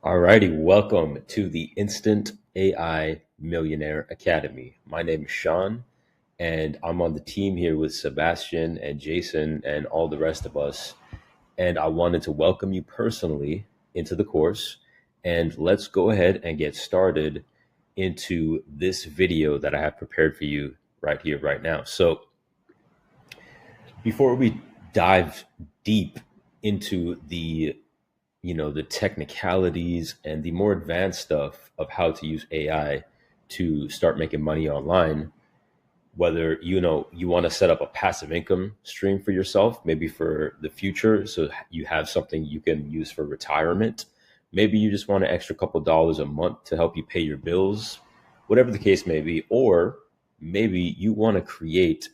Alrighty, welcome to the Instant AI Millionaire Academy. My name is Sean, and I'm on the team here with Sebastian and Jason and all the rest of us. And I wanted to welcome you personally into the course. And let's go ahead and get started into this video that I have prepared for you right here, right now. So, before we dive deep into the technicalities and the more advanced stuff of how to use AI to start making money online, whether you want to set up a passive income stream for yourself, maybe for the future, so you have something you can use for retirement. Maybe you just want an extra couple dollars a month to help you pay your bills, whatever the case may be. Or maybe you want to create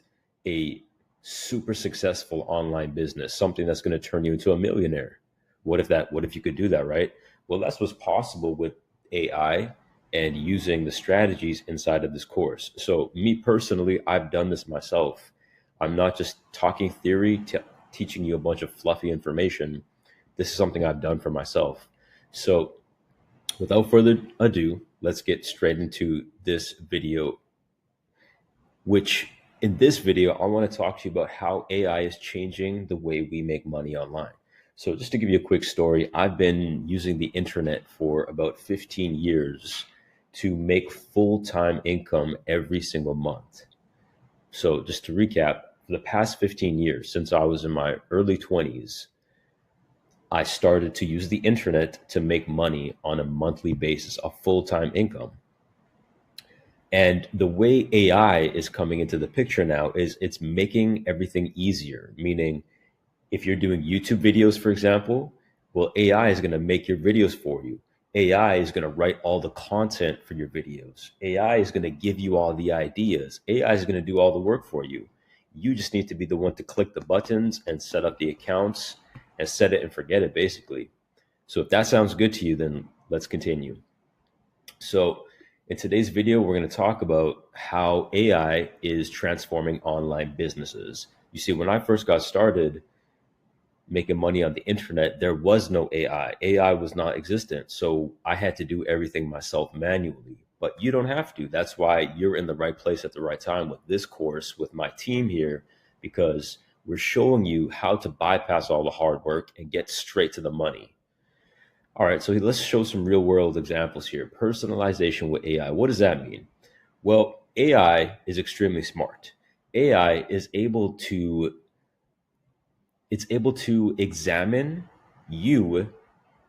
a super successful online business, something that's going to turn you into a millionaire. What if you could do that, right? Well, that's what's possible with AI and using the strategies inside of this course. So, me personally, I've done this myself. I'm not just talking theory, teaching you a bunch of fluffy information. This is something I've done for myself. So, without further ado, let's get straight into this video, which in this video, I want to talk to you about how AI is changing the way we make money online. So, just to give you a quick story, I've been using the internet for about 15 years to make full time income every single month. So, just to recap, for the past 15 years, since I was in my early 20s, I started to use the internet to make money on a monthly basis, a full time income. And the way AI is coming into the picture now is it's making everything easier, meaning if you're doing YouTube videos, for example, well, AI is going to make your videos for you. AI is going to write all the content for your videos. AI is going to give you all the ideas. AI is going to do all the work for you. You just need to be the one to click the buttons and set up the accounts and set it and forget it, basically. So if that sounds good to you, then let's continue. So in today's video, we're going to talk about how AI is transforming online businesses. You see, when I first got started making money on the internet, there was no AI. AI was not existent. So I had to do everything myself manually. But you don't have to. That's why you're in the right place at the right time with this course, with my team here, because we're showing you how to bypass all the hard work and get straight to the money. All right, so let's show some real world examples here. Personalization with AI. What does that mean? Well, AI is extremely smart. AI is able to examine you,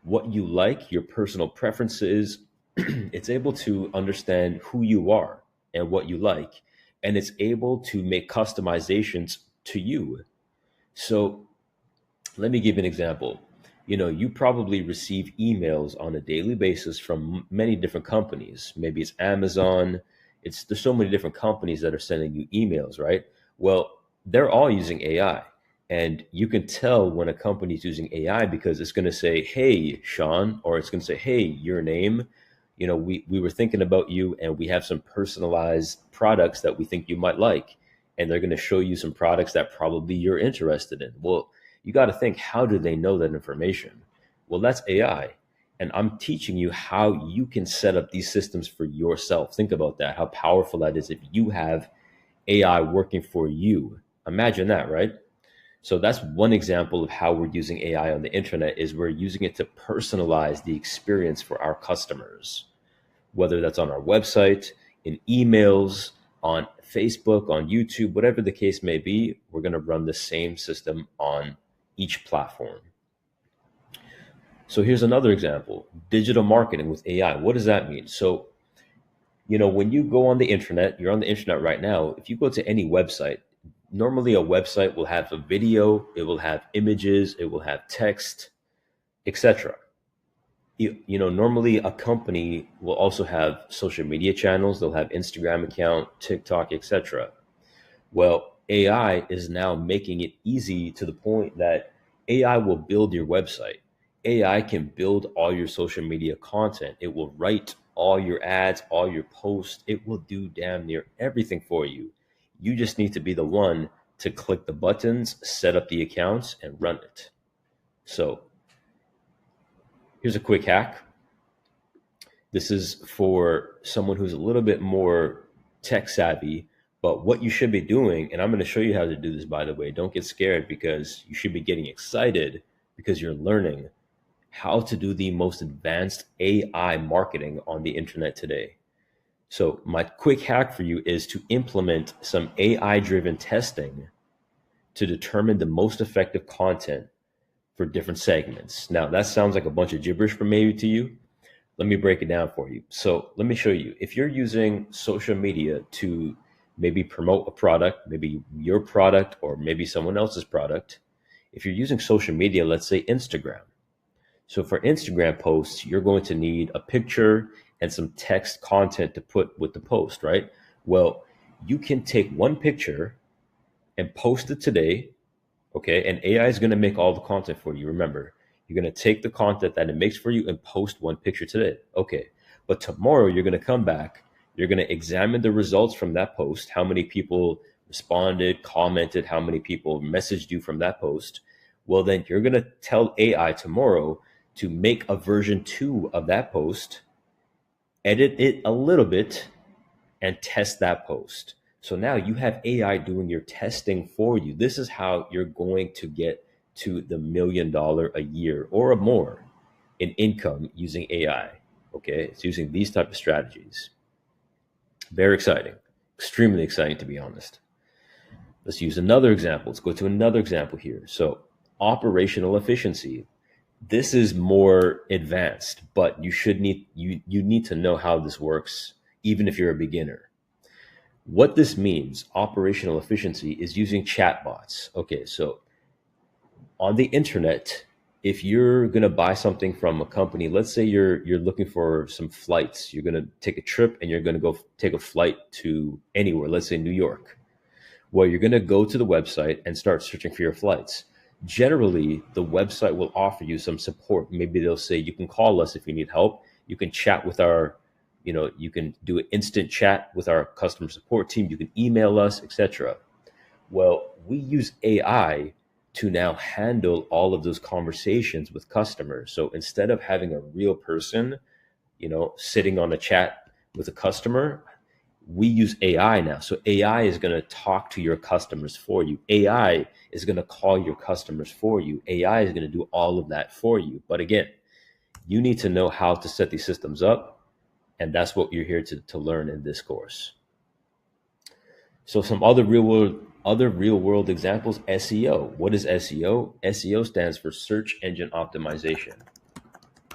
what you like, your personal preferences. It's able to understand who you are and what you like, and it's able to make customizations to you. So let me give you an example. You probably receive emails on a daily basis from many different companies. Maybe it's Amazon. There's so many different companies that are sending you emails, right? Well, they're all using AI. And you can tell when a company is using AI because it's going to say, "Hey, Sean," or it's going to say, "Hey, your name. We were thinking about you and we have some personalized products that we think you might like." And they're going to show you some products that probably you're interested in. Well, you got to think, how do they know that information? Well, that's AI. And I'm teaching you how you can set up these systems for yourself. Think about that, how powerful that is if you have AI working for you. Imagine that, right? So that's one example of how we're using AI on the internet is we're using it to personalize the experience for our customers, whether that's on our website, in emails, on Facebook, on YouTube, whatever the case may be, we're going to run the same system on each platform. So here's another example, digital marketing with AI. What does that mean? So, when you go on the internet, you're on the internet right now. If you go to any website, normally a website will have a video, it will have images, it will have text, etc. Normally a company will also have social media channels. They'll have Instagram account, TikTok, etc. Well, AI is now making it easy to the point that AI will build your website. AI can build all your social media content. It will write all your ads, all your posts. It will do damn near everything for you. You just need to be the one to click the buttons, set up the accounts, and run it. So here's a quick hack. This is for someone who's a little bit more tech savvy. But what you should be doing, and I'm going to show you how to do this, by the way. Don't get scared, because you should be getting excited because you're learning how to do the most advanced AI marketing on the internet today. So my quick hack for you is to implement some AI driven testing to determine the most effective content for different segments. Now that sounds like a bunch of gibberish for maybe to you. Let me break it down for you. So let me show you. If you're using social media to maybe promote a product, maybe your product or maybe someone else's product, if you're using social media, let's say Instagram. So for Instagram posts, you're going to need a picture and some text content to put with the post, right? Well, you can take one picture and post it today, okay? And AI is going to make all the content for you. Remember, you're going to take the content that it makes for you and post one picture today. Okay. But tomorrow you're going to come back, you're going to examine the results from that post, how many people responded, commented, how many people messaged you from that post. Well, then you're going to tell AI tomorrow to make a version 2 of that post, edit it a little bit, and test that post. So now you have AI doing your testing for you. This is how you're going to get to the $1 million a year or more in income using AI. Okay, it's using these type of strategies. Very exciting, extremely exciting, to be honest. Let's use another example. Let's go to another example here. So operational efficiency. This is more advanced, but you need to know how this works, even if you're a beginner. What this means, operational efficiency, is using chatbots. Okay, so on the internet, if you're going to buy something from a company, let's say you're looking for some flights, you're going to take a trip and you're going to go take a flight to anywhere, let's say New York. Well, you're going to go to the website and start searching for your flights. Generally, the website will offer you some support. Maybe they'll say you can call us if you need help. You can chat with our, you can do an instant chat with our customer support team. You can email us, etc. Well, we use AI to now handle all of those conversations with customers. So instead of having a real person, sitting on a chat with a customer, we use AI now. So AI is going to talk to your customers for you. AI is going to call your customers for you. AI is going to do all of that for you. But again, you need to know how to set these systems up. And that's what you're here to learn in this course. So some other real world examples, SEO. What is SEO? SEO stands for search engine optimization.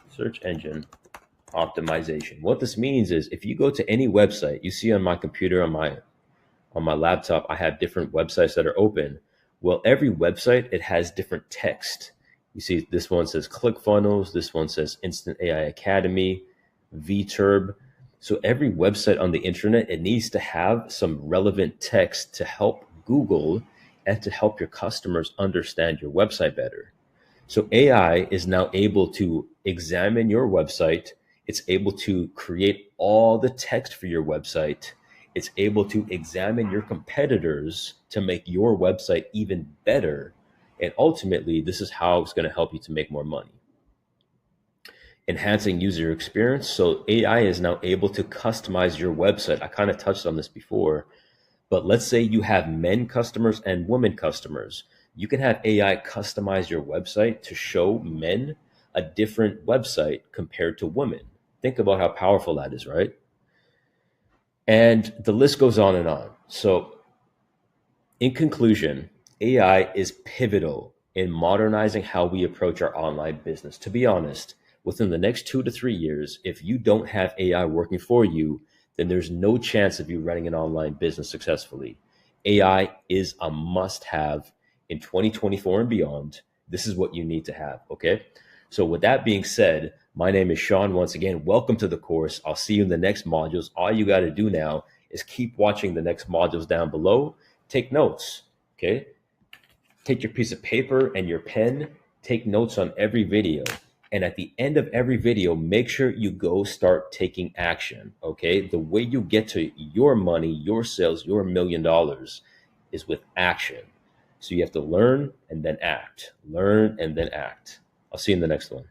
Search engine optimization. What this means is if you go to any website, you see on my computer, on my laptop, I have different websites that are open. Well, every website, it has different text. You see this one says ClickFunnels, this one says Instant AI Academy, VTurb. So every website on the internet, it needs to have some relevant text to help Google and to help your customers understand your website better. So AI is now able to examine your website. It's able to create all the text for your website. It's able to examine your competitors to make your website even better. And ultimately, this is how it's going to help you to make more money. Enhancing user experience. So AI is now able to customize your website. I kind of touched on this before, but let's say you have men customers and women customers. You can have AI customize your website to show men a different website compared to women. Think about how powerful that is, right? And the list goes on and on. So in conclusion, AI is pivotal in modernizing how we approach our online business. To be honest, within the next 2 to 3 years, if you don't have AI working for you, then there's no chance of you running an online business successfully. AI is a must-have in 2024 and beyond. This is what you need to have, okay? So with that being said, my name is Sean. Once again, welcome to the course. I'll see you in the next modules. All you got to do now is keep watching the next modules down below. Take notes, okay? Take your piece of paper and your pen. Take notes on every video. And at the end of every video, make sure you go start taking action, okay? The way you get to your money, your sales, your $1 million is with action. So you have to learn and then act. Learn and then act. I'll see you in the next one.